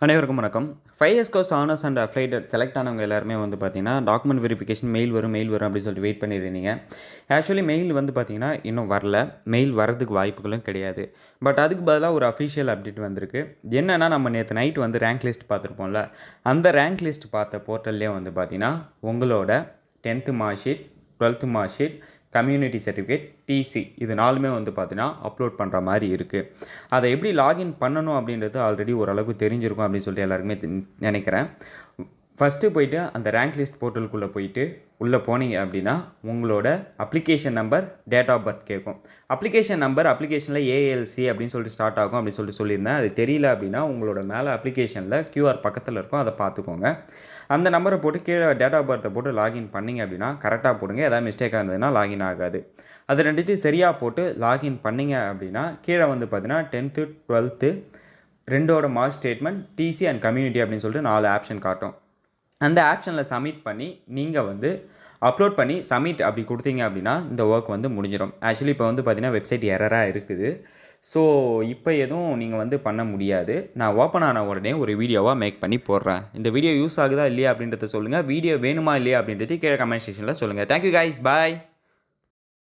அனைவருக்கும் வணக்கம். 5 years course honours and affiliated select ஆனவங்க எல்லாருமே வந்து பார்த்தீங்கன்னா, டாக்குமெண்ட் வெரிஃபிகேஷன் மெயில் வரும் அப்படின்னு சொல்லிட்டு வெயிட் பண்ணியிருந்தீங்க. ஆக்சுவலி மெயில் வந்து பார்த்தீங்கன்னா, இன்னும் வரல. மெயில் வரதுக்கு வாய்ப்புகளும் கிடையாது. பட் அதுக்கு பதிலா ஒரு அஃபிஷியல் அப்டேட் வந்திருக்கு. என்னன்னா, நம்ம நேத்து நைட் வந்து ரேங்க் லிஸ்ட் பார்த்துருப்போம்ல. அந்த ரேங்க் லிஸ்ட் பார்த்த போர்ட்டல்லே வந்து பார்த்தீங்கன்னா, உங்களோட 10th mark sheet, 12th mark sheet, community certificate, TC இது 4மே வந்து பார்த்தீங்கன்னா, அப்லோட் பண்ணுற மாரி இருக்குது. அதை எப்படி லாகின் பண்ணணும் அப்படின்றது ஆல்ரெடி ஓரளவுக்கு தெரிஞ்சிருக்கும் அப்படின்னு சொல்லிட்டு எல்லாருக்குமே நினைக்கிறேன். ஃபஸ்ட்டு போய்ட்டு அந்த ரேங்க் லிஸ்ட் போர்ட்டலுக்குள்ளே போயிட்டு உள்ளே போனீங்க அப்படின்னா உங்களோட application number, date of birth கேட்கும். அப்ளிகேஷன் நம்பர் அப்ளிகேஷனில் ஏஎல்சி அப்படின்னு சொல்லிட்டு ஸ்டார்ட் ஆகும் அப்படின்னு சொல்லிட்டு சொல்லியிருந்தேன். அது தெரியல அப்படின்னா உங்களோட மேலே அப்ளிகேஷனில் கியூஆர் பக்கத்தில் இருக்கும், அதை பார்த்துக்கோங்க. அந்த நம்பரை போட்டு கீழே டேட் ஆஃப் பர்த்தை போட்டு லாகின் பண்ணிங்க அப்படின்னா கரெக்டாக போடுங்க. ஏதாவது மிஸ்டேக்காக இருந்ததுன்னா லாகின் ஆகாது. அது ரெண்டுத்தையும் சரியாக போட்டு லாகின் பண்ணிங்க அப்படின்னா கீழே வந்து பார்த்தீங்கன்னா 10th 12th ரெண்டோட mark statement, TC and community அப்படின்னு சொல்லிட்டு 4 ஆப்ஷன் காட்டும். அந்த ஆப்ஷனில் சப்மிட் பண்ணி நீங்கள் வந்து அப்லோட் பண்ணி சப்மிட் அப்படி கொடுத்தீங்க அப்படின்னா இந்த ஒர்க் வந்து முடிஞ்சிடும். ஆக்சுவலி இப்போ வந்து பார்த்தீங்கன்னா வெப்சைட் எரராக இருக்குது. ஸோ இப்போ எதுவும் நீங்கள் வந்து பண்ண முடியாது. நான் ஓப்பன் ஆன உடனே ஒரு வீடியோவாக மேக் பண்ணி போடுறேன். இந்த வீடியோ யூஸ் ஆகுதா இல்லையா அப்படின்றத சொல்லுங்கள். வீடியோ வேணுமா இல்லையா அப்படின்றது கீழே கமெண்ட் செக்ஷனில் சொல்லுங்கள். தேங்க்யூ கைஸ், பாய்.